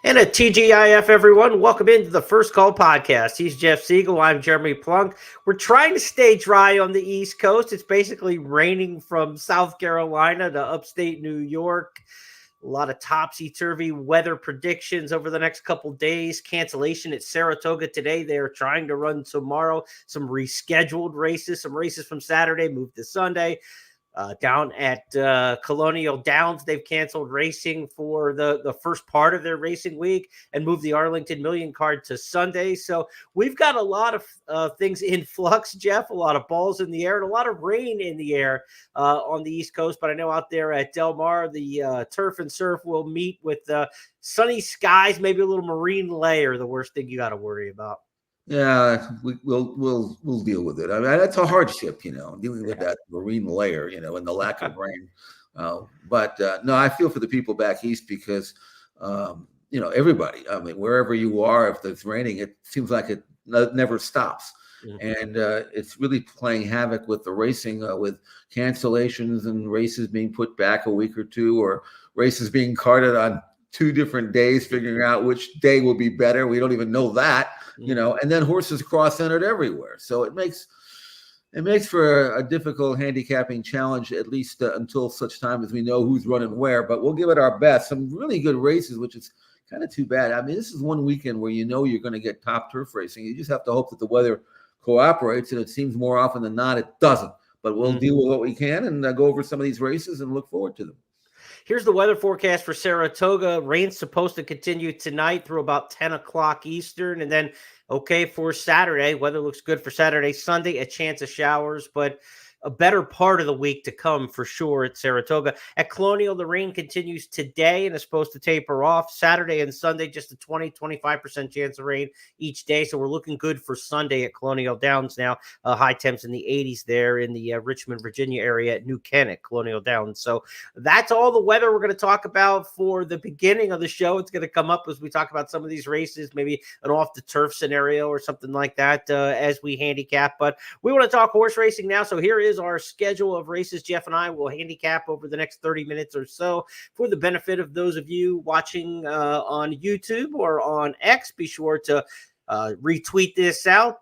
And a TGIF, everyone. Welcome into the First Call podcast. He's Jeff Siegel. I'm Jeremy Plonk. We're trying to stay dry on the East Coast. It's basically raining from South Carolina to upstate New York. A lot of topsy-turvy weather predictions over the next couple days. Cancellation at Saratoga today. They are trying to run tomorrow. Some rescheduled races. Some races from Saturday moved to Sunday. Down at Colonial Downs, they've canceled racing for the first part of their racing week and moved the Arlington Million card to Sunday. So we've got a lot of things in flux, Jeff, a lot of balls in the air and a lot of rain in the air on the East Coast. But I know out there at Del Mar, the turf and surf will meet with sunny skies, maybe a little marine layer, the worst thing you got to worry about. Yeah, we'll deal with it. I mean, that's a hardship, dealing with that marine layer, and the lack of rain. But no, I feel for the people back east because, everybody. I mean, wherever you are, if it's raining, it seems like it never stops, and it's really playing havoc with the racing, with cancellations and races being put back a week or two, or races being carted on 2 different days, figuring out which day will be better. We don't even know that. And then horses cross-centered everywhere. So it makes for a difficult handicapping challenge, at least until such time as we know who's running where. But we'll give it our best. Some really good races, which is kind of too bad. I mean, this is one weekend where you're going to get top turf racing. You just have to hope that the weather cooperates, and it seems more often than not it doesn't. But we'll deal with what we can and go over some of these races and look forward to them. Here's the weather forecast for Saratoga. Rain's supposed to continue tonight through about 10 o'clock Eastern. And then, for Saturday, weather looks good for Saturday. Sunday, a chance of showers, but a better part of the week to come for sure at Saratoga. At Colonial, the rain continues today and is supposed to taper off. Saturday and Sunday, just a 20-25% chance of rain each day. So we're looking good for Sunday at Colonial Downs now. High temps in the 80s there in the Richmond, Virginia area at New Kent at Colonial Downs. So that's all the weather we're going to talk about for the beginning of the show. It's going to come up as we talk about some of these races, maybe an off-the-turf scenario or something like that as we handicap. But we want to talk horse racing now. So here is our schedule of races. Jeff and I will handicap over the next 30 minutes or so for the benefit of those of you watching on YouTube or on X. Be sure to retweet this out,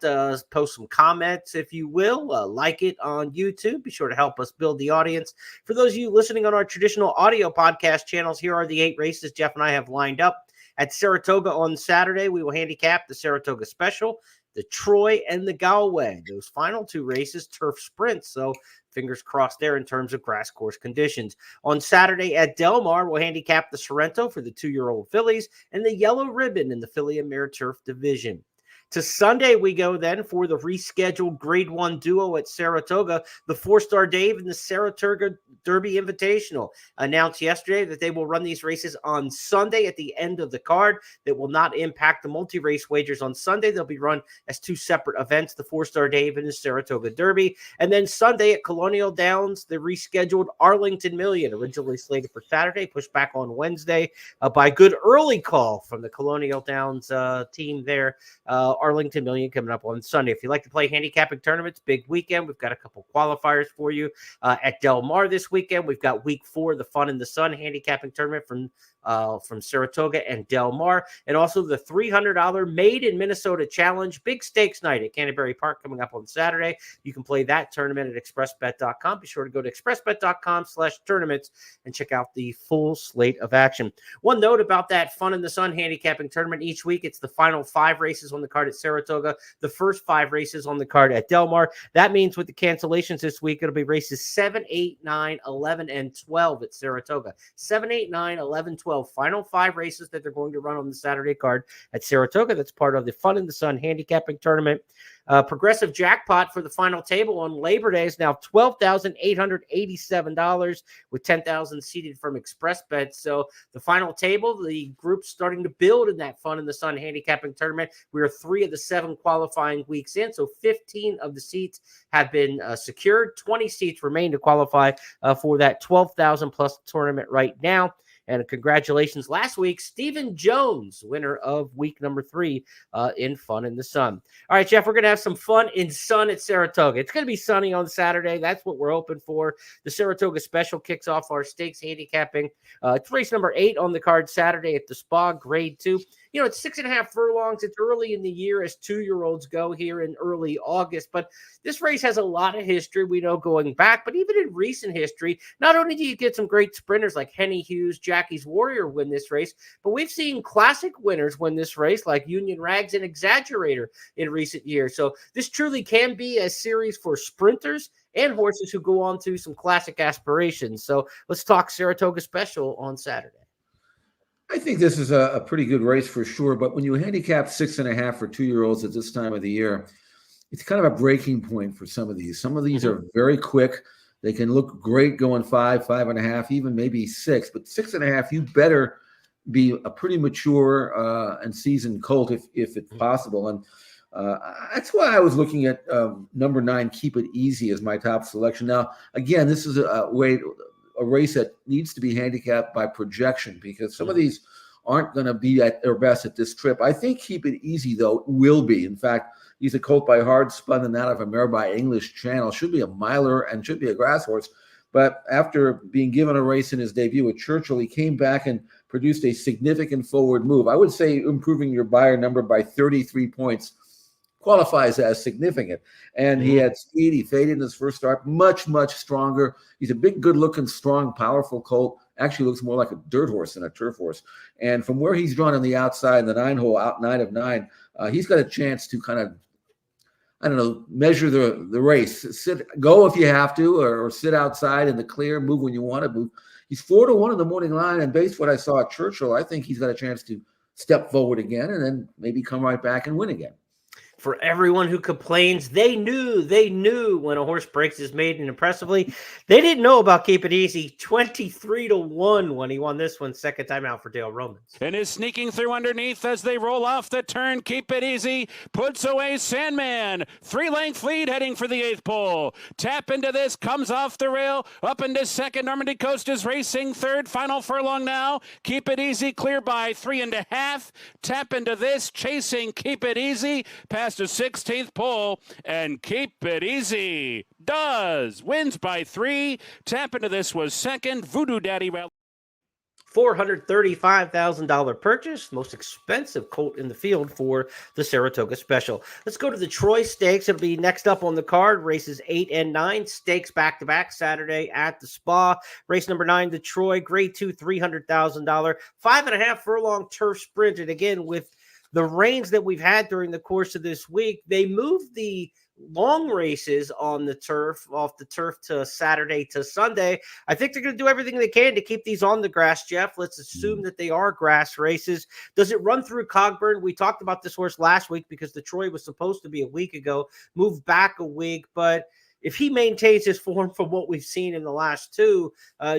post some comments if you will, like it on YouTube. Be sure to help us build the audience. For those of you listening on our traditional audio podcast channels, here are the 8 races Jeff and I have lined up. At Saratoga on Saturday, we will handicap the Saratoga Special, the Troy, and the Galway. Those final 2 races, turf sprints. So fingers crossed there in terms of grass course conditions. On Saturday at Del Mar, we'll handicap the Sorrento for the 2-year-old fillies and the Yellow Ribbon in the filly and mare turf division. To Sunday, we go then for the rescheduled Grade 1 duo at Saratoga, the Fourstar Dave and the Saratoga Derby Invitational. Announced yesterday that they will run these races on Sunday at the end of the card. That will not impact the multi-race wagers on Sunday. They'll be run as 2 separate events, the Fourstar Dave and the Saratoga Derby. And then Sunday at Colonial Downs, the rescheduled Arlington Million, originally slated for Saturday, pushed back on Wednesday by good early call from the Colonial Downs team there. Arlington Million coming up on Sunday. If you like to play handicapping tournaments, big weekend. We've got a couple qualifiers for you at Del Mar this weekend. We've got week 4, the Fun in the Sun handicapping tournament from Saratoga and Del Mar, and also the $300 Made in Minnesota Challenge big stakes night at Canterbury Park coming up on Saturday. You can play that tournament at expressbet.com. Be sure to go to expressbet.com/tournaments and check out the full slate of action. One note about that Fun in the Sun handicapping tournament: each week it's the final 5 races on the card at Saratoga, the first 5 races on the card at Del Mar. That means with the cancellations this week, it'll be races 7, 8, 9, 11, and 12 at Saratoga. 7, 8, 9, 11, 12. Final 5 races that they're going to run on the Saturday card at Saratoga. That's part of the Fun in the Sun handicapping tournament. Progressive jackpot for the final table on Labor Day is now $12,887 with $10,000 seated from ExpressBet. So the final table, the group's starting to build in that Fun in the Sun handicapping tournament. We are 3 of the 7 qualifying weeks in, so 15 of the seats have been secured. 20 seats remain to qualify for that $12,000 plus tournament right now. And congratulations last week, Stephen Jones, winner of week number 3 in Fun in the Sun. All right, Jeff, we're going to have some fun in sun at Saratoga. It's going to be sunny on Saturday. That's what we're hoping for. The Saratoga Special kicks off our stakes handicapping. It's race number 8 on the card Saturday at the Spa, grade 2. You know, it's 6.5 furlongs. It's early in the year as 2-year-olds go here in early August. But this race has a lot of history, we know, going back. But even in recent history, not only do you get some great sprinters like Henny Hughes, Jackie's Warrior win this race, but we've seen classic winners win this race like Union Rags and Exaggerator in recent years. So this truly can be a series for sprinters and horses who go on to some classic aspirations. So let's talk Saratoga Special on Saturday. I think this is a pretty good race for sure, but when you handicap 6.5 for 2-year-olds at this time of the year, it's kind of a breaking point for some of these. Some of these are very quick. They can look great going 5, 5.5, even maybe 6, but 6.5, you better be a pretty mature and seasoned colt if it's possible. And that's why I was looking at number 9, Keep It Easy, as my top selection. Now, again, this is a race that needs to be handicapped by projection because some of these aren't going to be at their best at this trip. I think Keep It Easy, though, will be. In fact, he's a colt by Hard Spun and out of a mare by English Channel. Should be a miler and should be a grass horse. But after being given a race in his debut at Churchill, he came back and produced a significant forward move. I would say improving your buyer number by 33 points qualifies as significant. And he had speed. He faded in his first start, much, much stronger. He's a big, good-looking, strong, powerful colt. Actually looks more like a dirt horse than a turf horse. And from where he's drawn on the outside in the 9-hole, out 9 of 9, he's got a chance to kind of, I don't know, measure the race. Go if you have to, or sit outside in the clear, move when you want to move. He's 4-1 in the morning line, and based on what I saw at Churchill, I think he's got a chance to step forward again and then maybe come right back and win again. For everyone who complains, they knew when a horse breaks his maiden impressively. They didn't know about Keep It Easy. 23-1 when he won this one, second time out for Dale Romans. And is sneaking through underneath as they roll off the turn. Keep It Easy puts away Sandman. 3-length lead heading for the 8th pole. Tap into this, comes off the rail, up into second. Normandy Coast is racing third. Final furlong now. Keep It Easy clear by 3.5. Tap into this, chasing Keep It Easy past a 16th pole, and Keep It Easy wins by 3. Tap into this was second. Voodoo Daddy $435,000 purchase, most expensive colt in the field for the Saratoga Special. Let's go to the Troy Stakes. It'll be next up on the card. Races 8 and 9, stakes back-to-back Saturday at the Spa. Race number 9, the Troy, grade 2, $300,000, 5.5 furlong turf sprint. And again, with the rains that we've had during the course of this week, they moved the long races on the turf, off the turf to Saturday to Sunday. I think they're going to do everything they can to keep these on the grass, Jeff. Let's assume that they are grass races. Does it run through Cogburn? We talked about this horse last week because the Troy was supposed to be a week ago, moved back a week, but if he maintains his form from what we've seen in the last 2,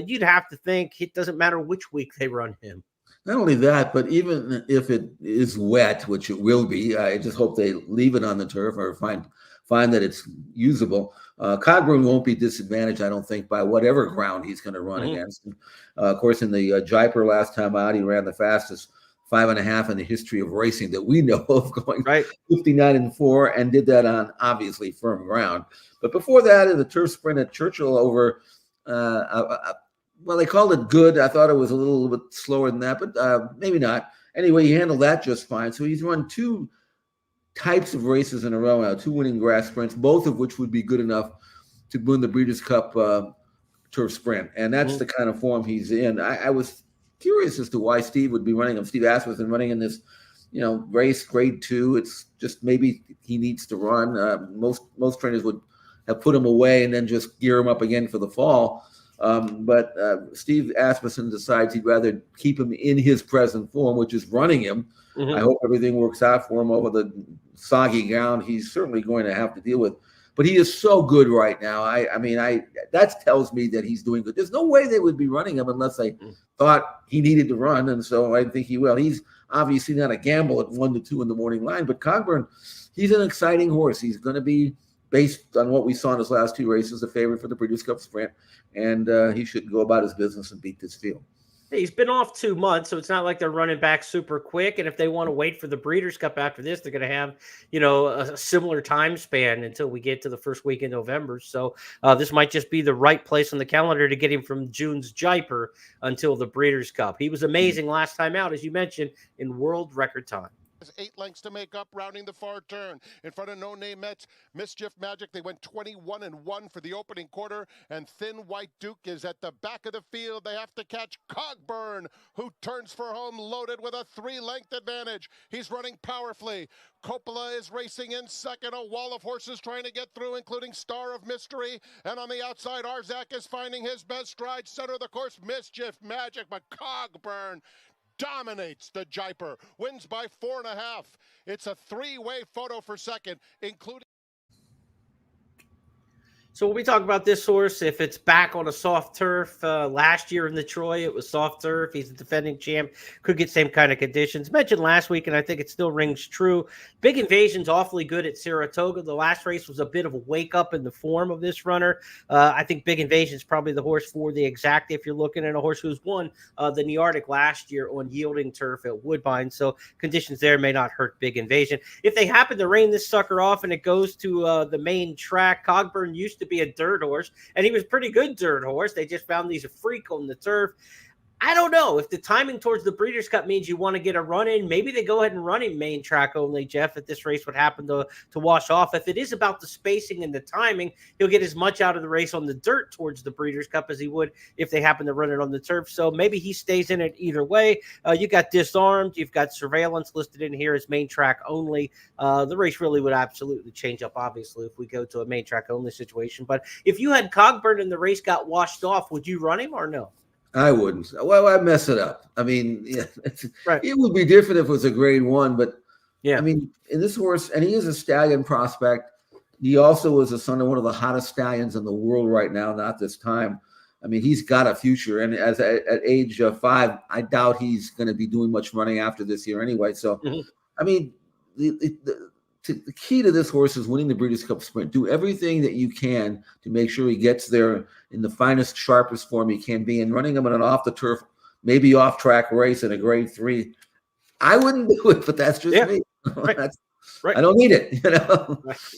you'd have to think it doesn't matter which week they run him. Not only that, but even if it is wet, which it will be, I just hope they leave it on the turf or find that it's usable. Cogburn won't be disadvantaged, I don't think, by whatever ground he's going to run against. And, of course, in the Jaipur last time out, he ran the fastest 5.5 in the history of racing that we know of, going 59-4, and did that on obviously firm ground. But before that, in the turf sprint at Churchill over well, they called it good. I thought it was a little bit slower than that, but maybe not. Anyway, he handled that just fine. So he's run 2 types of races in a row now, 2 winning grass sprints, both of which would be good enough to win the Breeders' Cup turf sprint. And that's the kind of form he's in. I was curious as to why Steve would be running him. Steve Asmussen running in this, race grade 2. It's just maybe he needs to run. Most trainers would have put him away and then just gear him up again for the fall. But Steve Asmussen decides he'd rather keep him in his present form, which is running him. I hope everything works out for him over the soggy ground he's certainly going to have to deal with. But he is so good right now. That tells me that he's doing good. There's no way they would be running him unless they thought he needed to run, and so I think he will. He's obviously not a gamble at 1-2 in the morning line, but Cogburn, he's an exciting horse. He's going to be, based on what we saw in his last 2 races, a favorite for the Breeders' Cup Sprint, and he should go about his business and beat this field. He's been off 2 months, so it's not like they're running back super quick. And if they want to wait for the Breeders' Cup after this, they're going to have, a similar time span until we get to the first week in November. So this might just be the right place on the calendar to get him from June's Jaipur until the Breeders' Cup. He was amazing last time out, as you mentioned, in world record time. 8 lengths to make up, rounding the far turn. In front of No Name Mets, Mischief Magic. They went 21-1 for the opening quarter, and Thin White Duke is at the back of the field. They have to catch Cogburn, who turns for home loaded with a 3-length advantage. He's running powerfully. Coppola is racing in second. A wall of horses trying to get through, including Star of Mystery. And on the outside, Arzak is finding his best stride. Center of the course, Mischief Magic, but Cogburn dominates the Jaipur, wins by 4.5. It's a 3-way photo for second, including. So when we talk about this horse, if it's back on a soft turf, last year in the Troy, it was soft turf. He's a defending champ, could get same kind of conditions. Mentioned last week, and I think it still rings true. Big Invasion's awfully good at Saratoga. The last race was a bit of a wake up in the form of this runner. I think Big Invasion's probably the horse for the exact if you're looking at a horse who's won the Nearctic last year on yielding turf at Woodbine. So conditions there may not hurt Big Invasion. If they happen to rain this sucker off and it goes to the main track, Cogburn used to be a dirt horse, and he was pretty good dirt horse. They just found he's a freak on the turf. I don't know if the timing towards the Breeders' Cup means you want to get a run in. Maybe they go ahead and run him main track only, Jeff, if this race would happen to wash off. If it is about the spacing and the timing, he'll get as much out of the race on the dirt towards the Breeders' Cup as he would if they happen to run it on the turf. So maybe he stays in it either way. You got Disarmed. You've got Surveillance listed in here as main track only. The race really would absolutely change up, obviously, if we go to a main track only situation. But if you had Cogburn and the race got washed off, would you run him or no? I wouldn't. Well, I'd mess it up. I mean, yeah, Right. It would be different if it was a grade 1, but yeah, I mean, in this horse, and he is a stallion prospect. He also was the son of one of the hottest stallions in the world right now, not this time. I mean, he's got a future. And at age 5, I doubt he's going to be doing much running after this year anyway. So, I mean, the key to this horse is winning the Breeders' Cup Sprint. Do everything that you can to make sure he gets there in the finest, sharpest form he can be. And running him in an off-the-turf, maybe off-track race in a grade 3, I wouldn't do it, but that's just me. Right. Right. I don't need it,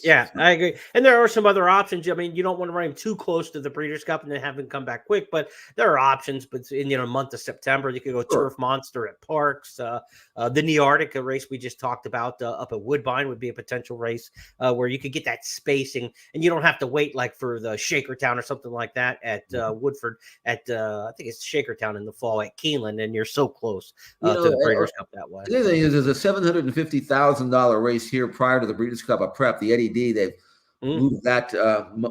Yeah, I agree. And there are some other options. I mean, you don't want to run him too close to the Breeders' Cup and then have him come back quick, but there are options. But in a month of September, you could go Turf Monster at Parks. The Nearctic race we just talked about up at Woodbine would be a potential race where you could get that spacing, and you don't have to wait like for the Shakertown or something like that at Woodford. At I think it's Shakertown in the fall at Keeneland, and you're so close to the Breeders' Cup that way. The other thing is, there's a $750,000 race here prior to the Breeders' Cup, a prep, the Eddie D. They've moved that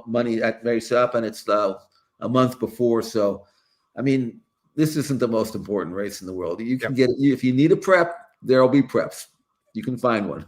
money, that race up, and it's a month before. So, I mean, this isn't the most important race in the world. You can get, if you need a prep, there'll be preps. You can find one.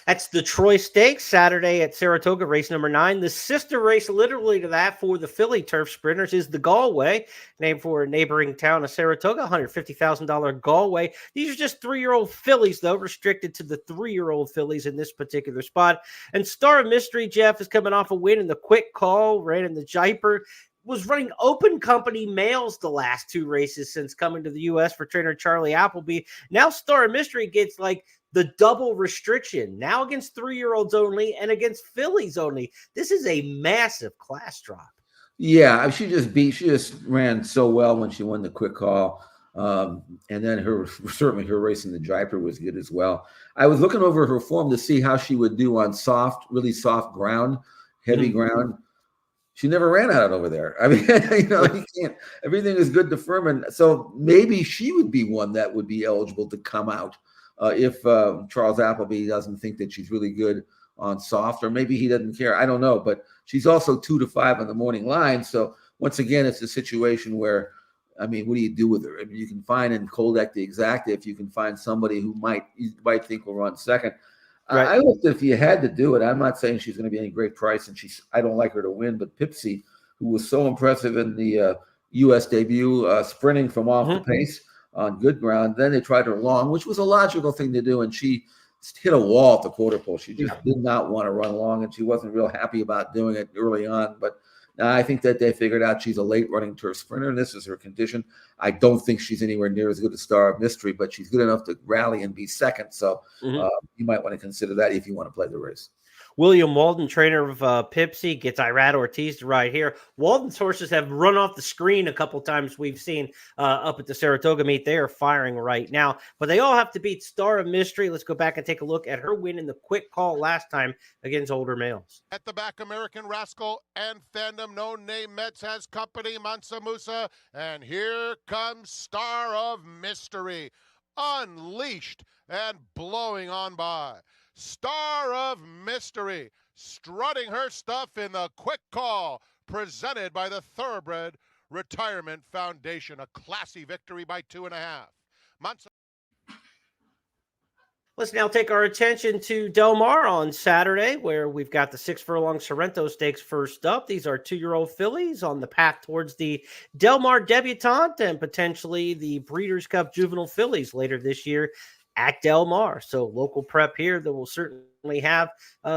That's the Troy Stakes Saturday at Saratoga, race number 9. The sister race literally to that for the Philly turf sprinters is the Galway, named for a neighboring town of Saratoga, $150,000 Galway. These are just 3-year-old fillies, though, restricted to the 3-year-old fillies in this particular spot. And Star of Mystery, Jeff, is coming off a win in the quick call, ran in the Jaipur. Was running open company males the last 2 races since coming to the U.S. for trainer Charlie Appleby. Now Star of Mystery gets like the double restriction, now against 3-year-olds only and against fillies only. This is a massive class drop. Yeah, she just ran so well when she won the quick call. And then certainly her race in the Jaipur was good as well. I was looking over her form to see how she would do on really soft ground, heavy ground. She never ran out over there. I mean, you can't. Everything is good to Furman. So maybe she would be one that would be eligible to come out if Charles Appleby doesn't think that she's really good on soft, or maybe he doesn't care. I don't know. But she's also 2 to 5 on the morning line. So once again, it's a situation where, I mean, what do you do with her? I mean, you can find in Koldeck the Exacta if you can find somebody who you might think will run second. Right. I looked if you had to do it. I'm not saying she's going to be any great price, and I don't like her to win. But Pipsy, who was so impressive in the U.S. debut, sprinting from off the pace on good ground. Then they tried her long, which was a logical thing to do, and she hit a wall at the quarter pole. She just did not want to run long, and she wasn't real happy about doing it early on. But I think that they figured out she's a late running turf sprinter, and this is her condition. I don't think she's anywhere near as good a Star of Mystery, but she's good enough to rally and be second. So you might want to consider that if you want to play the race. William Walden, trainer of Pipsy, gets Irad Ortiz to ride here. Walden's horses have run off the screen a couple times we've seen up at the Saratoga meet. They are firing right now, but they all have to beat Star of Mystery. Let's go back and take a look at her win in the quick call last time against older males. At the back, American Rascal and Fandom. No Name Mets has company, Mansa Musa. And here comes Star of Mystery, unleashed and blowing on by. Star of Mystery, strutting her stuff in the quick call, presented by the Thoroughbred Retirement Foundation. A classy victory by 2.5. Let's now take our attention to Del Mar on Saturday, where we've got the 6 furlong Sorrento Stakes first up. These are 2-year-old fillies on the path towards the Del Mar Debutante and potentially the Breeders' Cup Juvenile fillies later this year at Del Mar. So local prep here that will certainly have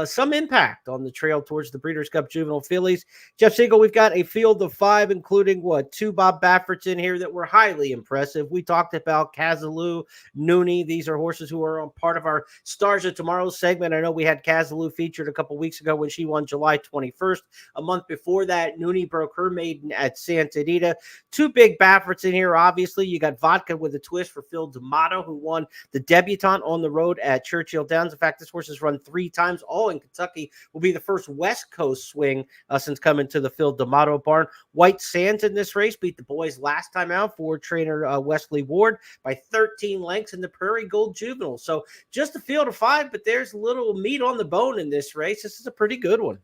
some impact on the trail towards the Breeders' Cup Juvenile fillies. Jeff Siegel, we've got a field of 5, including 2 Bob Bafferts in here that were highly impressive. We talked about Kazaloo, Nooney. These are horses who are on part of our Stars of Tomorrow segment. I know we had Kazaloo featured a couple weeks ago when she won July 21st. A month before that, Nooney broke her maiden at Santa Anita. 2 big Bafferts in here. Obviously, you got Vodka with a Twist for Phil D'Amato, who won the debutante on the road at Churchill Downs. In fact, this horse has run 3 times, all in Kentucky. Will be the first West Coast swing since coming to the Phil D'Amato barn. White Sands in this race beat the boys last time out for trainer Wesley Ward by 13 lengths in the Prairie Gold Juvenile. So just a field of 5, but there's a little meat on the bone in this race. This is a pretty good one.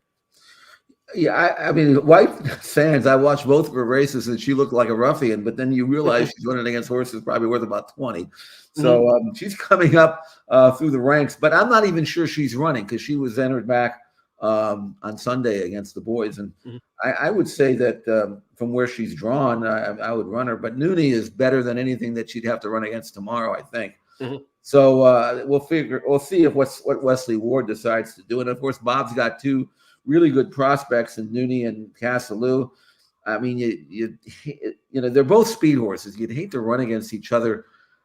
Yeah, I mean, White Sands, I watched both of her races, and she looked like a ruffian, but then you realize she's running against horses probably worth about 20. So she's coming up through the ranks, but I'm not even sure she's running because she was entered back on Sunday against the boys. And I would say that from where she's drawn, I would run her. But Nooney is better than anything that she'd have to run against tomorrow, I think. So we'll see if what Wesley Ward decides to do. And of course, Bob's got 2 really good prospects in Nooney and Kazaloo. I mean, you know, they're both speed horses. You'd hate to run against each other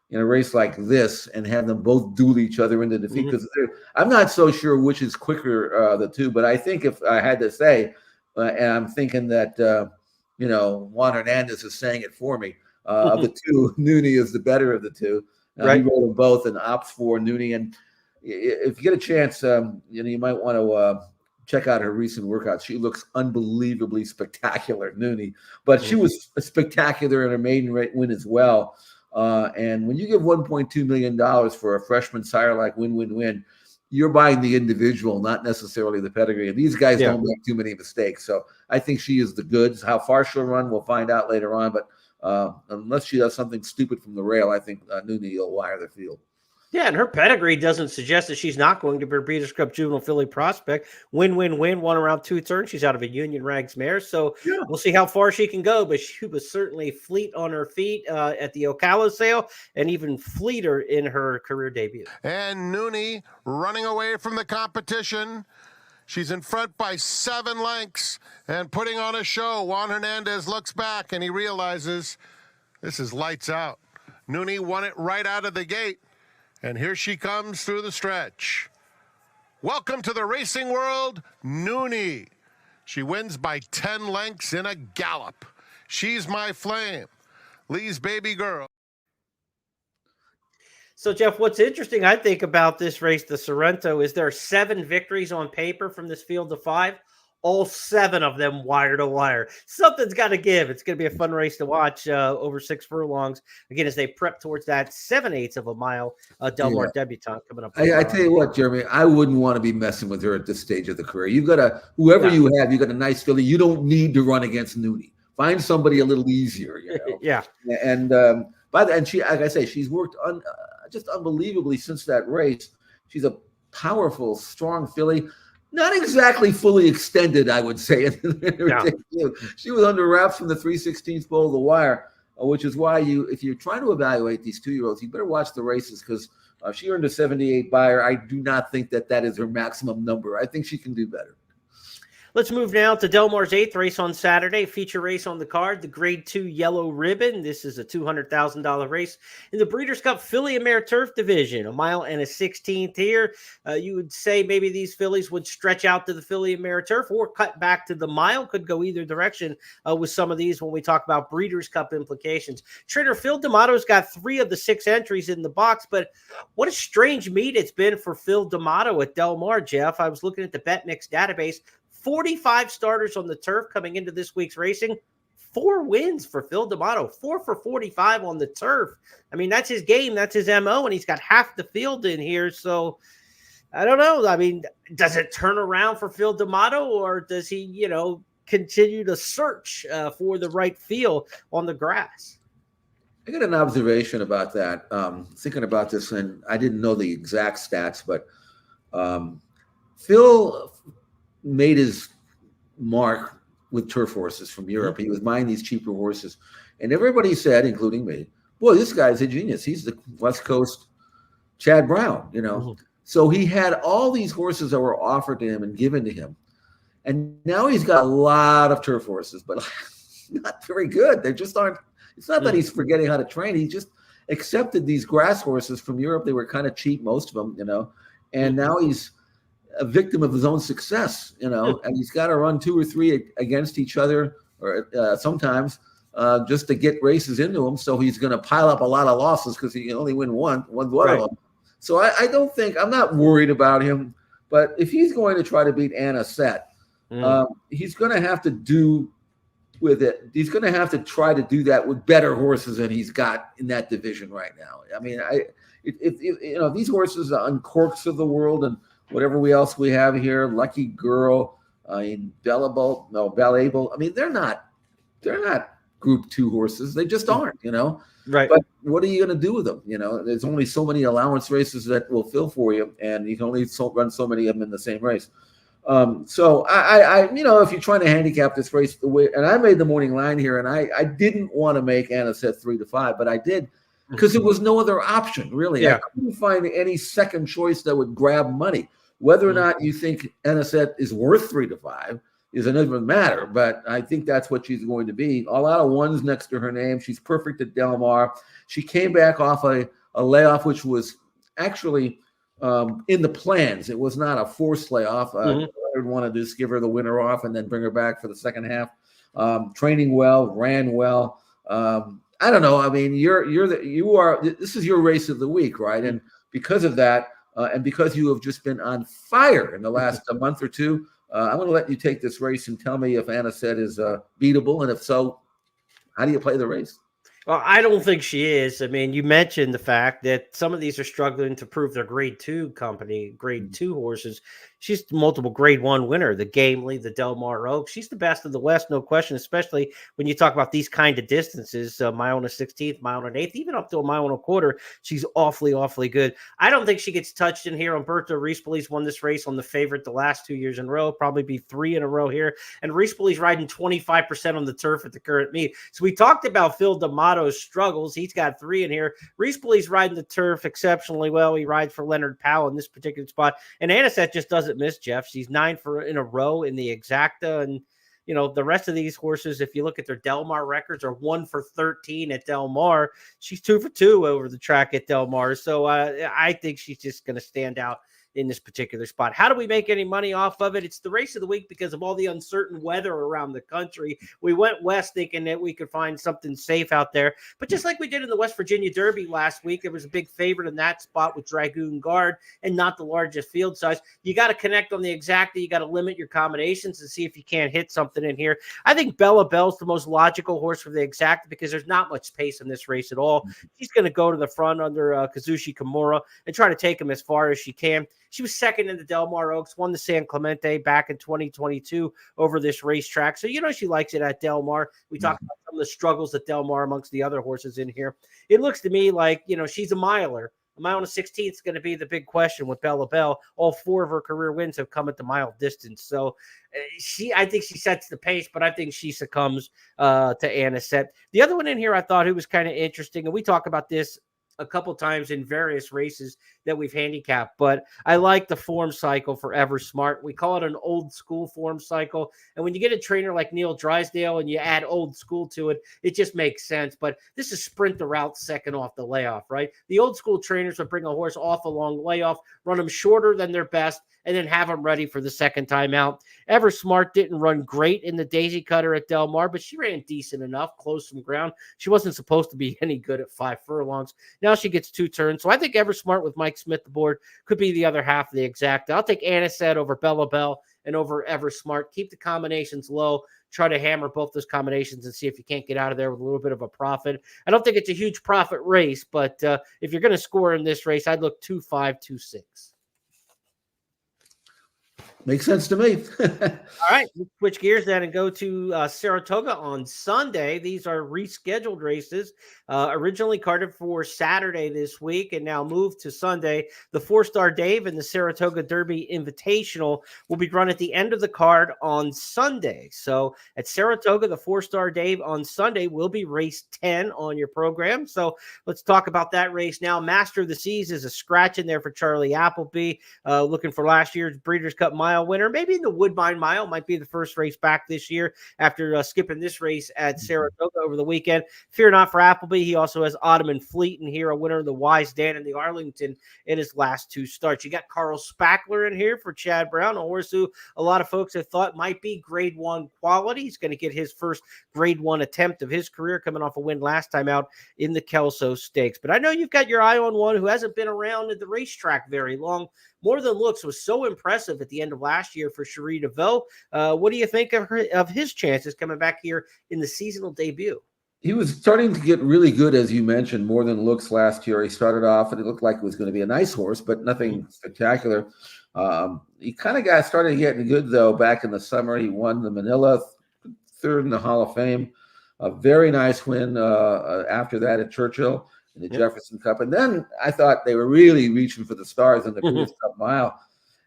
in a race like this and have them both duel each other into defeat, because I'm not so sure which is quicker, the 2. But I think if I had to say, and I'm thinking that you know, Juan Hernandez is saying it for me, of the 2, Nooney is the better of the 2. Right. He rode them both and opts for Nooney. And if you get a chance, you know, you might want to check out her recent workouts. She looks unbelievably spectacular, Nooney, but she was spectacular in her maiden win as well. And when you give $1.2 million for a freshman sire like Win, you're buying the individual, not necessarily the pedigree. And these guys don't make too many mistakes. So I think she is the goods. How far she'll run, we'll find out later on. But unless she does something stupid from the rail, I think Nooney will wire the field. Yeah, and her pedigree doesn't suggest that she's not going to be a Breeders' Cup Juvenile filly prospect. Win, won around 2 turns. She's out of a Union Rags mare, so we'll see how far she can go. But she was certainly fleet on her feet at the Ocala sale, and even fleeter in her career debut. And Nooney running away from the competition. She's in front by 7 lengths and putting on a show. Juan Hernandez looks back and he realizes this is lights out. Nooney won it right out of the gate. And here she comes through the stretch. Welcome to the racing world, Nooney. She wins by 10 lengths in a gallop. She's my flame. Lee's baby girl. So, Jeff, what's interesting, I think, about this race, the Sorrento, is there are 7 victories on paper from this field of 5. All 7 of them wire to wire. Something's got to give. It's going to be a fun race to watch over 6 furlongs. Again, as they prep towards that 7/8 of a mile Del Mar debutante coming up. I tell you what, Jeremy, I wouldn't want to be messing with her at this stage of the career. You've got whoever you have, you got a nice filly. You don't need to run against Nooney. Find somebody a little easier, you know. And and she, like I say, she's worked just unbelievably since that race. She's a powerful, strong filly. Not exactly fully extended, I would say. She was under wraps from the 3/16 pole of the wire, which is why if you're trying to evaluate these 2-year-olds, you better watch the races, because she earned a 78 buyer. I do not think that is her maximum number. I think she can do better. Let's move now to Del Mar's 8th race on Saturday. Feature race on the card, the Grade 2 Yellow Ribbon. This is a $200,000 race in the Breeders' Cup Filly and Mare Turf Division. A mile and a 16th here. You would say maybe these fillies would stretch out to the Filly and Mare Turf or cut back to the mile. Could go either direction with some of these when we talk about Breeders' Cup implications. Trainer Phil D'Amato's got 3 of the 6 entries in the box, but what a strange meet it's been for Phil D'Amato at Del Mar, Jeff. I was looking at the BetMix database. 45 starters on the turf coming into this week's racing. 4 wins for Phil D'Amato. 4 for 45 on the turf. I mean, that's his game. That's his MO, and he's got half the field in here. So I don't know. I mean, does it turn around for Phil D'Amato, or does he, continue to search for the right feel on the grass? I got an observation about that. Thinking about this, and I didn't know the exact stats, but Phil made his mark with turf horses from Europe. He was buying these cheaper horses, and everybody said, including me, boy, this guy's a genius. He's the West Coast Chad Brown, So he had all these horses that were offered to him and given to him, and now he's got a lot of turf horses, but not very good. They just aren't. It's not that he's forgetting how to train. He just accepted these grass horses from Europe. They were kind of cheap, most of them, and now he's a victim of his own success, and he's got to run 2 or 3 against each other, or sometimes just to get races into him. So he's going to pile up a lot of losses because he can only win one of them. So I don't think, I'm not worried about him, but if he's going to try to beat Anna Set, he's going to have to do with it. He's going to have to try to do that with better horses than he's got in that division right now. I mean, if these horses are Uncorks of the world and whatever else we have here, Lucky Girl, Bellable. I mean, they're not Group 2 horses. They just aren't, Right. But what are you going to do with them? There's only so many allowance races that will fill for you, and you can only run so many of them in the same race. So I if you're trying to handicap this race the way, and I made the morning line here, and I didn't want to make Anisette 3 to 5, but I did because there was no other option really. Yeah. I couldn't find any second choice that would grab money. Whether or not you think Anisette is worth 3 to 5 is another matter, but I think that's what she's going to be. A lot of ones next to her name. She's perfect at Del Mar. She came back off a layoff, which was actually in the plans. It was not a forced layoff. I would want to just give her the winter off and then bring her back for the second half. Training well, ran well. I don't know. I mean, this is your race of the week, right? And because of that, and because you have just been on fire in the last month or two, I'm going to let you take this race and tell me if Anisette is beatable, and if so, how do you play the race? Well, I don't think she is. I mean, you mentioned the fact that some of these are struggling to prove their Grade 2 Grade 2 horses. She's the multiple Grade 1 winner, the Gamely, the Del Mar Oak. She's the best of the West, no question, especially when you talk about these kind of distances, mile and a 16th, mile and an 8th, even up to a mile and a quarter. She's awfully, awfully good. I don't think she gets touched in here. Umberto Rispoli's won this race on the favorite the last 2 years in a row, probably be 3 in a row here. And Rispoli's riding 25% on the turf at the current meet. So we talked about Phil D'Amato's struggles. He's got 3 in here. Rispoli's riding the turf exceptionally well. He rides for Leonard Powell in this particular spot. And Anisette just doesn't miss, Jeff. She's 9 in a row in the exacta. And, the rest of these horses, if you look at their Del Mar records, are 1 for 13 at Del Mar. She's 2 for 2 over the track at Del Mar. So I think she's just going to stand out in this particular spot. How do we make any money off of it? It's the race of the week because of all the uncertain weather around the country. We went west thinking that we could find something safe out there. But just like we did in the West Virginia Derby last week, there was a big favorite in that spot with Dragoon Guard and not the largest field size. You got to connect on the exacta. You got to limit your combinations and see if you can't hit something in here. I think Bella Bell's the most logical horse for the exacta because there's not much space in this race at all. She's going to go to the front under Kazushi Kimura and try to take him as far as she can. She was second in the Del Mar Oaks, won the San Clemente back in 2022 over this racetrack. So, she likes it at Del Mar. We talked about some of the struggles at Del Mar amongst the other horses in here. It looks to me like, she's a miler. A mile and a 16th is going to be the big question with Bella Bell. All 4 of her career wins have come at the mile distance. So I think she sets the pace, but I think she succumbs to Anisette. The other one in here I thought who was kind of interesting, and we talk about this a couple times in various races that we've handicapped, but I like the form cycle for Ever Smart. We call it an old school form cycle. And when you get a trainer like Neil Drysdale and you add old school to it, it just makes sense. But this is sprint the route second off the layoff, right? The old school trainers would bring a horse off a long layoff, run them shorter than their best, and then have them ready for the second time out. Ever Smart didn't run great in the Daisy Cutter at Del Mar, but she ran decent enough, close some ground. She wasn't supposed to be any good at 5 furlongs. Now she gets 2 turns. So I think Ever Smart with Mike Smith aboard could be the other half of the exact. I'll take Anisette over Bella Bell and over Ever Smart. Keep the combinations low. Try to hammer both those combinations and see if you can't get out of there with a little bit of a profit. I don't think it's a huge profit race, but if you're going to score in this race, I'd look 2-5, 2-6. Makes sense to me. All right, we'll switch gears then and go to Saratoga on Sunday. These are rescheduled races, originally carded for Saturday this week and now moved to Sunday. The Fourstar Dave and the Saratoga Derby Invitational will be run at the end of the card on Sunday. So at Saratoga, the Fourstar Dave on Sunday will be race 10 on your program. So let's talk about that race now. Master of the Seas is a scratch in there for Charlie Appleby, looking for last year's Breeders' Cup Mile winner. Maybe the Woodbine Mile might be the first race back this year after skipping this race at Saratoga over the weekend. Fear not for Appleby. He also has Ottoman Fleet in here, a winner of the Wise Dan and the Arlington in his last 2 starts. You got Carl Spackler in here for Chad Brown, a horse who a lot of folks have thought might be grade 1 quality. He's going to get his first grade 1 attempt of his career, coming off a win last time out in the Kelso Stakes. But I know you've got your eye on one who hasn't been around at the racetrack very long. More Than Looks was so impressive at the end of last year for Cherie DeVoe. What do you think of his chances coming back here in the seasonal debut? He was starting to get really good, as you mentioned, More Than Looks last year. He started off and it looked like it was going to be a nice horse, but nothing spectacular. He kind of started getting good, though, back in the summer. He won the Manila, 3rd in the Hall of Fame. A very nice win after that at Churchill in the Jefferson Cup. And then I thought they were really reaching for the stars in the Breeders' Cup Mile.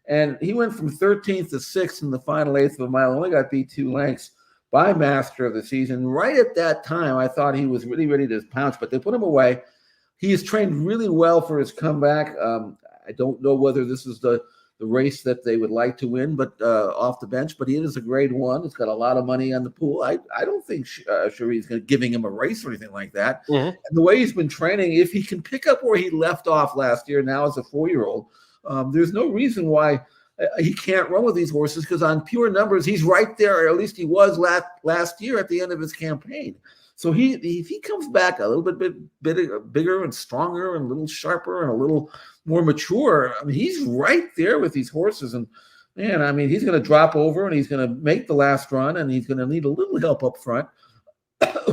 And he went from 13th to 6th in the final 1/8 of a mile, only got beat 2 lengths by Master of the Season. Right at that time, I thought he was really ready to pounce, but they put him away. He is trained really well for his comeback. I don't know whether this is the race that they would like to win, but off the bench. But he is a grade 1. It's got a lot of money on the pool. I don't think Cherie's giving him a race or anything like that. And the way he's been training, if he can pick up where he left off last year, now as a 4-year-old, there's no reason why he can't run with these horses, because on pure numbers, he's right there, or at least he was last year at the end of his campaign. So if he comes back a little bit bigger and stronger and a little sharper and a little more mature, I mean, he's right there with these horses. And man, I mean, he's going to drop over and he's going to make the last run, and he's going to need a little help up front.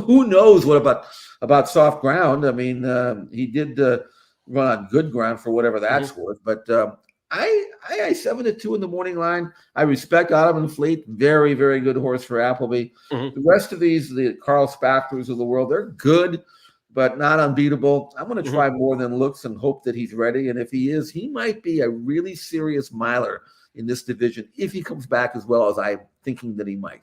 Who knows what about soft ground? I mean, he did run on good ground for whatever that's worth. But I 7-2 in the morning line. I respect Ottoman Fleet. Very, very good horse for Appleby. The rest of these, the Carl Spacklers of the world, they're good, but not unbeatable. I'm going to try More Than Looks and hope that he's ready. And if he is, he might be a really serious miler in this division if he comes back as well as I'm thinking that he might.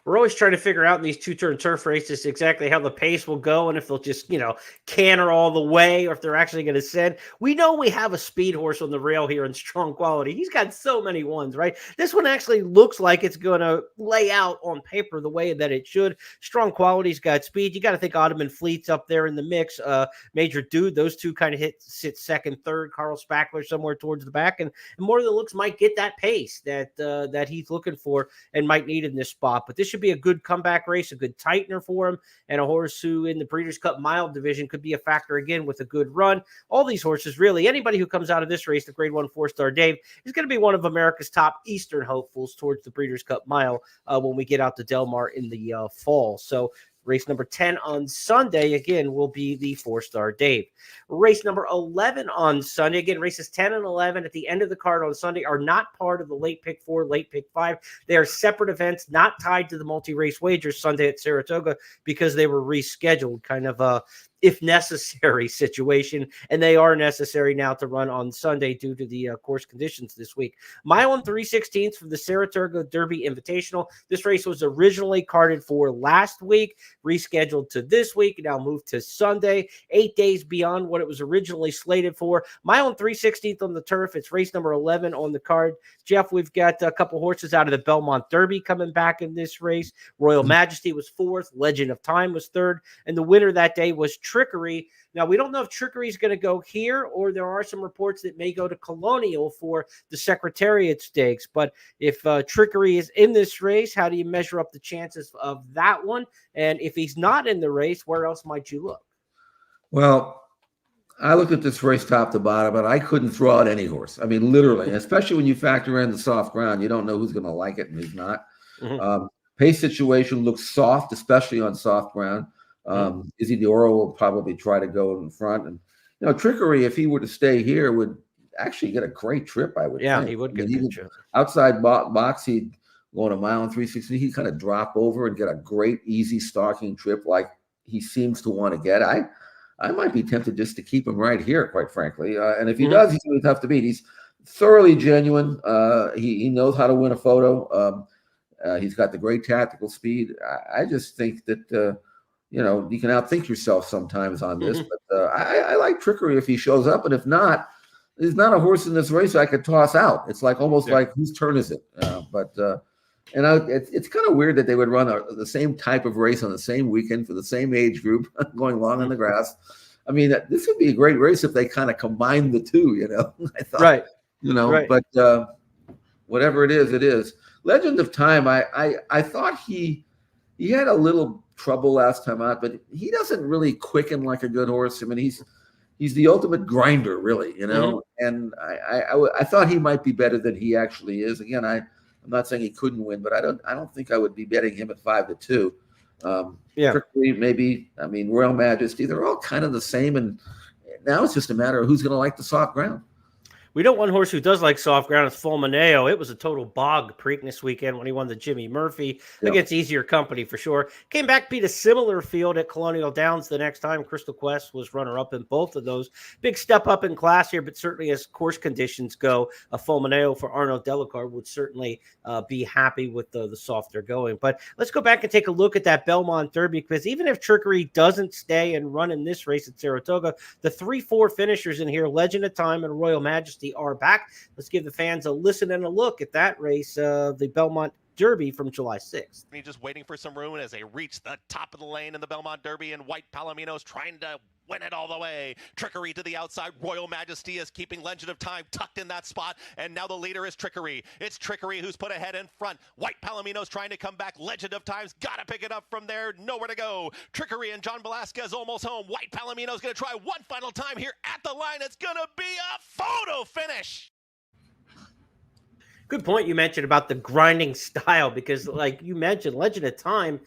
We're always trying to figure out in these 2-turn turf races exactly how the pace will go and if they'll just, canter all the way or if they're actually going to send. We know we have a speed horse on the rail here in Strong Quality. He's got so many ones, right? This one actually looks like it's going to lay out on paper the way that it should. Strong Quality's got speed. You got to think Ottoman Fleet's up there in the mix. Major Dude, those two kind of sit second, third. Carl Spackler somewhere towards the back. And More Than Looks might get that pace that he's looking for and might need in this spot. But this should be a good comeback race, a good tightener for him, and a horse who in the Breeders' Cup Mile division could be a factor again with a good run. All these horses, really, anybody who comes out of this race, the grade 1 Fourstar Dave, is going to be one of America's top Eastern hopefuls towards the Breeders' Cup Mile when we get out to Del Mar in the fall. So race number 10 on Sunday, again, will be the Fourstar Dave. Race number 11 on Sunday. Again, races 10 and 11 at the end of the card on Sunday are not part of the late pick 4, late pick 5. They are separate events, not tied to the multi-race wagers Sunday at Saratoga because they were rescheduled, kind of if necessary situation, and they are necessary now to run on Sunday due to the course conditions this week. Mile and 3/16 for the Saratoga Derby Invitational. This race was originally carded for last week, rescheduled to this week, now moved to Sunday, 8 days beyond what it was originally slated for. Mile and 3/16 on the turf. It's race number 11 on the card. Jeff, we've got a couple horses out of the Belmont Derby coming back in this race. Royal Majesty was fourth, Legend of Time was third, and the winner that day was Trickery. Now, we don't know if Trickery is going to go here, or there are some reports that may go to Colonial for the Secretariat Stakes. But if Trickery is in this race, how do you measure up the chances of that one? And if he's not in the race, where else might you look? Well, I looked at this race top to bottom, and I couldn't throw out any horse. I mean, literally, especially when you factor in the soft ground, you don't know who's going to like it and who's not. Mm-hmm. Pace situation looks soft, especially on soft ground. Izzy Dioro will probably try to go in front, and Trickery, if he were to stay here, would actually get a great trip. I would. Yeah, think. he would get a good trip. Outside box, he'd go on a mile and 3/16. He'd kind of drop over and get a great easy stalking trip, like he seems to want to get. I might be tempted just to keep him right here, quite frankly. And if he does, he's really tough to beat. He's thoroughly genuine. He knows how to win a photo. He's got the great tactical speed. I just think that. You can outthink yourself sometimes on this, but I like Trickery if he shows up, and if not, there's not a horse in this race I could toss out. It's like almost like whose turn is it? It's kind of weird that they would run the same type of race on the same weekend for the same age group, going long on the grass. I mean, this would be a great race if they kind of combine the two. I thought, right. But whatever it is, it is. Legend of Time. I thought he had a little trouble last time out, but he doesn't really quicken like a good horse. I mean, he's the ultimate grinder, really, And I thought he might be better than he actually is. Again, I'm not saying he couldn't win, but I don't think I would be betting him at 5-2. Trickery, maybe. I mean, Royal Majesty, they're all kind of the same, and now it's just a matter of who's going to like the soft ground. We know one horse who does like soft ground is Fulmineo. It was a total bog Preakness weekend when he won the Jimmy Murphy against easier company for sure. Came back, beat a similar field at Colonial Downs the next time. Crystal Quest was runner-up in both of those. Big step up in class here, but certainly as course conditions go, a Fulmineo for Arnaud Delacar would certainly be happy with the softer going. But let's go back and take a look at that Belmont Derby, because even if Trickery doesn't stay and run in this race at Saratoga, the 3-4 finishers in here, Legend of Time and Royal Majesty, are back. Let's give the fans a listen and a look at that race, the Belmont Derby from July 6th. He's just waiting for some room as they reach the top of the lane in the Belmont Derby, and White Palomino's trying to win it all the way. Trickery to the outside. Royal Majesty is keeping Legend of Time tucked in that spot, and now the leader is Trickery. It's Trickery who's put ahead in front. White Palomino's trying to come back. Legend of Time's got to pick it up from there. Nowhere to go. Trickery and John Velasquez almost home. White Palomino's going to try one final time here at the line. It's going to be a photo finish. Good point you mentioned about the grinding style, because like you mentioned, Legend of Time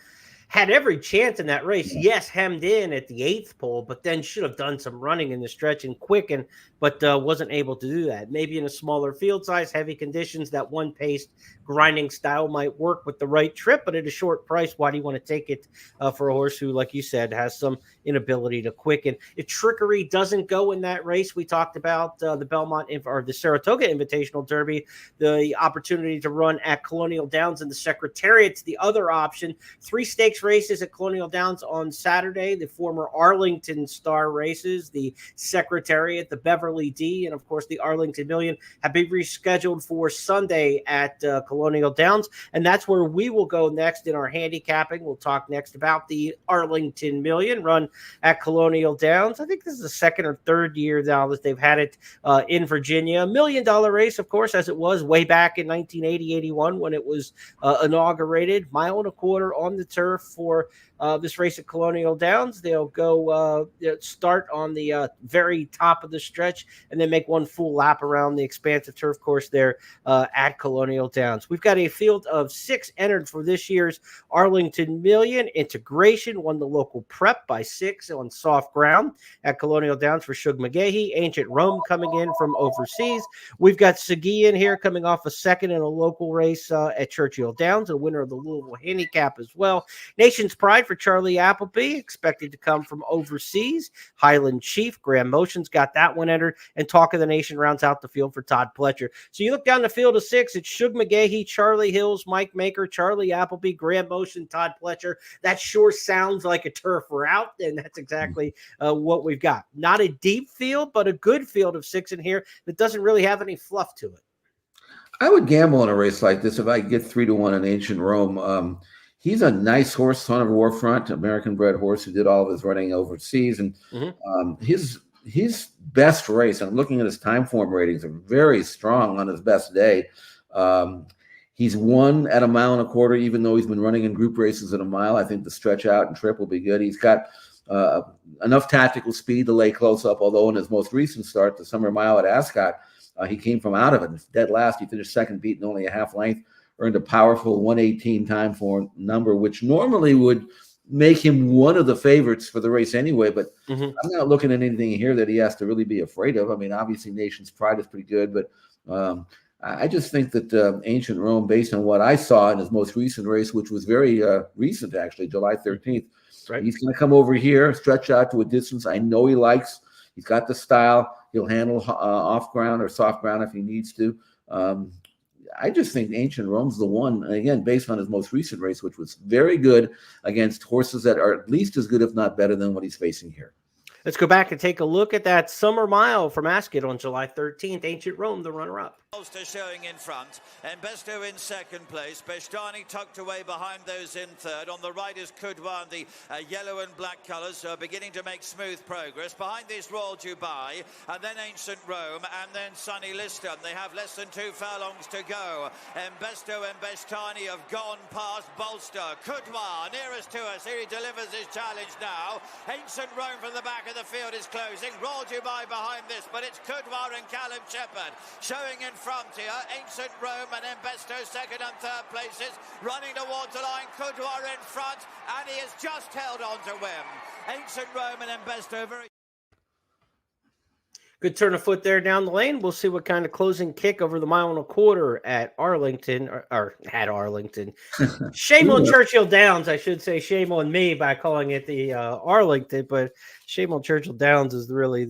had every chance in that race. Yes, hemmed in at the 8th pole, but then should have done some running in the stretch and quicken, but wasn't able to do that. Maybe in a smaller field size, heavy conditions, that one-paced grinding style might work with the right trip, but at a short price, why do you want to take it for a horse who, like you said, has some inability to quicken? If Trickery doesn't go in that race, we talked about the Belmont or the Saratoga Invitational Derby, the opportunity to run at Colonial Downs and the Secretariat's the other option. 3 stakes races at Colonial Downs on Saturday, the former Arlington Star races, the Secretariat, the Beverly D, and of course the Arlington Million have been rescheduled for Sunday at Colonial Downs, and that's where we will go next in our handicapping. We'll talk next about the Arlington Million run at Colonial Downs. I think this is the second or third year now that they've had it in Virginia. $1 million race, of course, as it was way back in 1980-81 when it was inaugurated. 1.25 miles on the turf for this race at Colonial Downs. They'll go start on the very top of the stretch stretch and then make one full lap around the expansive turf course there at Colonial Downs. We've got a field of 6 entered for this year's Arlington Million. Integration won the local prep by 6 on soft ground at Colonial Downs for Shug McGahee. Ancient Rome coming in from overseas. We've got Segui in here coming off a second in a local race at Churchill Downs, a winner of the Louisville handicap as well. Nation's Pride for Charlie Appleby, expected to come from overseas. Highland Chief, Graham Motion's got that one entered, and Talk of the Nation rounds out the field for Todd Pletcher. So you look down the field of 6, it's Shug McGahee, Charlie Hills, Mike Maker, Charlie Appleby, Graham Motion, Todd Pletcher. That sure sounds like a turf route, and that's exactly what we've got. Not a deep field, but a good field of 6 in here that doesn't really have any fluff to it. I would gamble in a race like this if I get 3-1 in Ancient Rome. He's a nice horse, son of Warfront, American-bred horse who did all of his running overseas, and his best race. I'm looking at his time form ratings; are very strong on his best day. He's won at a mile and a quarter, even though he's been running in group races at a mile. I think the stretch out and trip will be good. He's got enough tactical speed to lay close up, although in his most recent start, the Summer Mile at Ascot, he came from out of it. Dead last, he finished second, beaten only a half length, earned a powerful 118 time form number, which normally would make him one of the favorites for the race anyway. But I'm not looking at anything here that he has to really be afraid of. I mean, obviously, Nation's Pride is pretty good, but I just think that Ancient Rome, based on what I saw in his most recent race, which was very recent, actually, July 13th, he's going to come over here, stretch out to a distance I know he likes. He's got the style. He'll handle off ground or soft ground if he needs to. I just think Ancient Rome's the one, and again, based on his most recent race, which was very good against horses that are at least as good, if not better, than what he's facing here. Let's go back and take a look at that Summer Mile from Ascot on July 13th. Ancient Rome, the runner-up. Ulster showing in front, and Besto in second place. Beshtani tucked away behind those in third. On the right is Kudwan, the yellow and black colours, beginning to make smooth progress. Behind this Royal Dubai, and then Ancient Rome, and then Sunny Liston. They have less than 2 furlongs to go. And Besto and Beshtani have gone past Bolster. Kudwan nearest to us. Here he delivers his challenge now. Ancient Rome from the back of the field is closing. Royal Dubai behind this, but it's Kudwan and Callum Shepherd showing in front here. Ancient Rome and Embesto second and third places, running towards the line. Kudwar in front, and he has just held on to win. Ancient Rome and Embesto very good turn of foot there down the lane. We'll see what kind of closing kick over the mile and a quarter at Arlington, or at Arlington. Shame on Churchill Downs, I should say. Shame on me by calling it the Arlington, but shame on Churchill Downs is really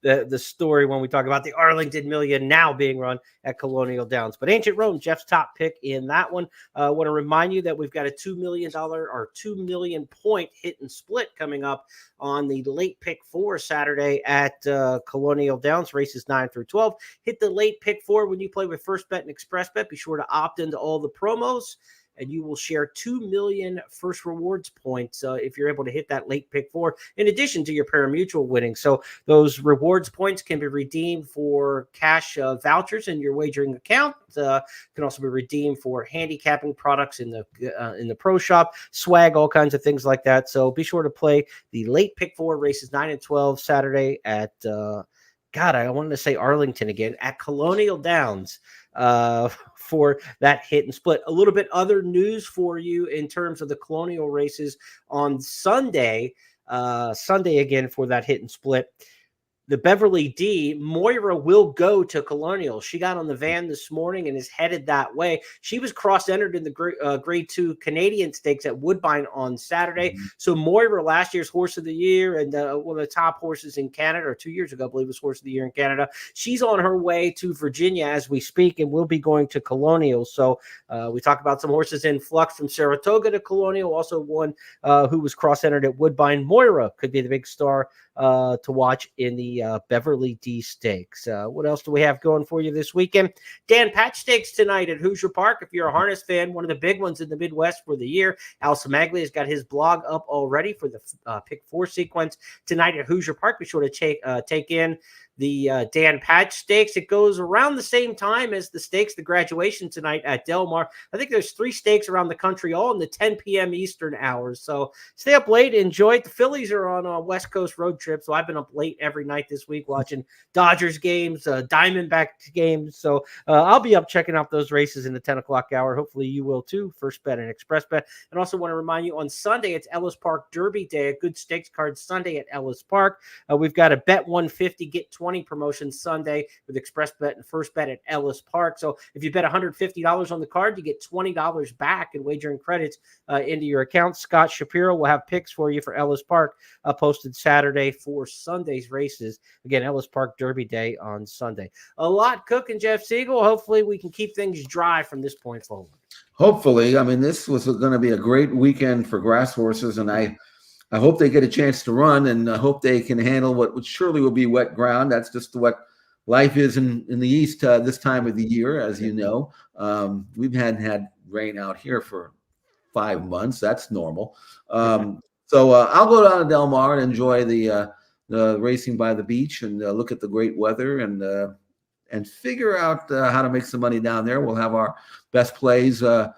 the story when we talk about the Arlington Million now being run at Colonial Downs. But Ancient Rome, Jeff's top pick in that one. I want to remind you that we've got a $2 million or 2 million point hit and split coming up on the late pick 4 Saturday at Colonial Downs, races 9 through 12. Hit the late pick 4 when you play with First Bet and Express Bet. Be sure to opt into all the promos, and you will share 2 million first rewards points if you're able to hit that late pick 4, in addition to your pari-mutuel winnings. So those rewards points can be redeemed for cash vouchers in your wagering account. Can also be redeemed for handicapping products in the pro shop, swag, all kinds of things like that. So be sure to play the late pick 4 races 9 and 12 Saturday at I wanted to say Arlington again, at Colonial Downs for that hit and split. A little bit other news for you in terms of the Colonial races on Sunday. Sunday again for that hit and split. The Beverly D, Moira will go to Colonial. She got on the van this morning and is headed that way. She was cross-entered in the Grade 2 Canadian Stakes at Woodbine on Saturday. So Moira, last year's Horse of the Year and one of the top horses in Canada, or 2 years ago, I believe was Horse of the Year in Canada. She's on her way to Virginia as we speak and will be going to Colonial. So we talk about some horses in flux from Saratoga to Colonial. Also one who was cross-entered at Woodbine. Moira could be the big star to watch in the Beverly D Stakes. What else do we have going for you this weekend? Dan Patch Stakes tonight at Hoosier Park. If you're a harness fan, one of the big ones in the Midwest for the year. Al Samaglia has got his blog up already for the pick 4 sequence tonight at Hoosier Park. Be sure to take in the Dan Patch Stakes. It goes around the same time as the stakes, the graduation tonight at Del Mar. I think there's 3 stakes around the country, all in the 10 p.m. Eastern hours. So stay up late, enjoy it. The Phillies are on a West Coast road trip, so I've been up late every night this week watching Dodgers games, Diamondbacks games. So I'll be up checking out those races in the 10 o'clock hour. Hopefully you will too. First Bet and Express Bet. And also want to remind you, on Sunday, it's Ellis Park Derby Day, a good stakes card Sunday at Ellis Park. We've got a Bet 150, get 20 promotion Sunday with Express Bet and First Bet at Ellis Park. So if you bet $150 on the card, you get $20 back in wagering credits into your account. Scott Shapiro will have picks for you for Ellis Park posted Saturday for Sunday's races. Again, Ellis Park Derby Day on Sunday. A lot cooking, Jeff Siegel. Hopefully we can keep things dry from this point forward. Hopefully. I mean, this was going to be a great weekend for grass horses, and I hope they get a chance to run, and I hope they can handle what surely will be wet ground. That's just what life is in the East this time of the year, as you know. We've had rain out here for 5 months. That's normal. So I'll go down to Del Mar and enjoy the racing by the beach and look at the great weather and figure out how to make some money down there. We'll have our best plays over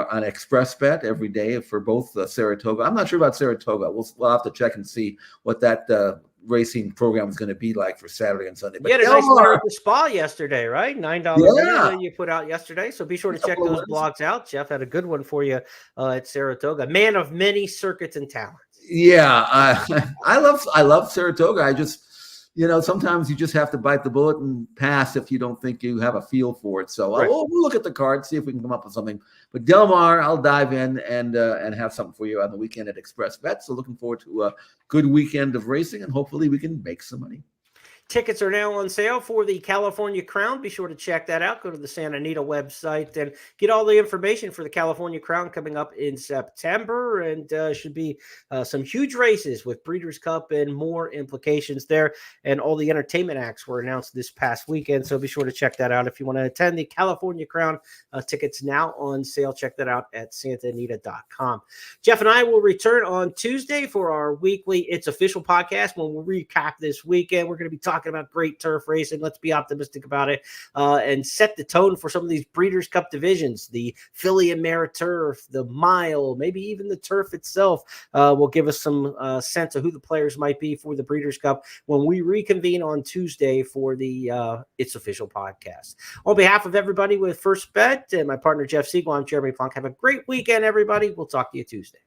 on Express Bet every day for both Saratoga. I'm not sure about Saratoga. We'll have to check and see what that racing program is going to be like for Saturday and Sunday. But you had a nice winner at the spa yesterday, right? $9 winner you put out yesterday. So be sure to check those blogs out. Jeff had a good one for you at Saratoga. Man of many circuits and talents. Yeah, I love Saratoga. I just, sometimes you just have to bite the bullet and pass if you don't think you have a feel for it. So we'll look at the card, see if we can come up with something. But Del Mar, I'll dive in and have something for you on the weekend at Express Bet. So looking forward to a good weekend of racing, and hopefully we can make some money. Tickets are now on sale for the California Crown. Be sure to check that out. Go to the Santa Anita website and get all the information for the California Crown coming up in September. And should be some huge races with Breeders' Cup and more implications there. And all the entertainment acts were announced this past weekend. So be sure to check that out. If you want to attend the California Crown, tickets now on sale. Check that out at santaanita.com. Jeff and I will return on Tuesday for our weekly It's Official podcast when we'll recap this weekend. We're going to be talking about great turf racing. Let's be optimistic about it and set the tone for some of these Breeders' Cup divisions. The Philly and Mare Turf, the Mile, maybe even the turf itself will give us some sense of who the players might be for the Breeders' Cup when we reconvene on Tuesday for the It's Official podcast. On behalf of everybody with First Bet and my partner Jeff Siegel, I'm Jeremy Plonk. Have a great weekend, everybody. We'll talk to you Tuesday.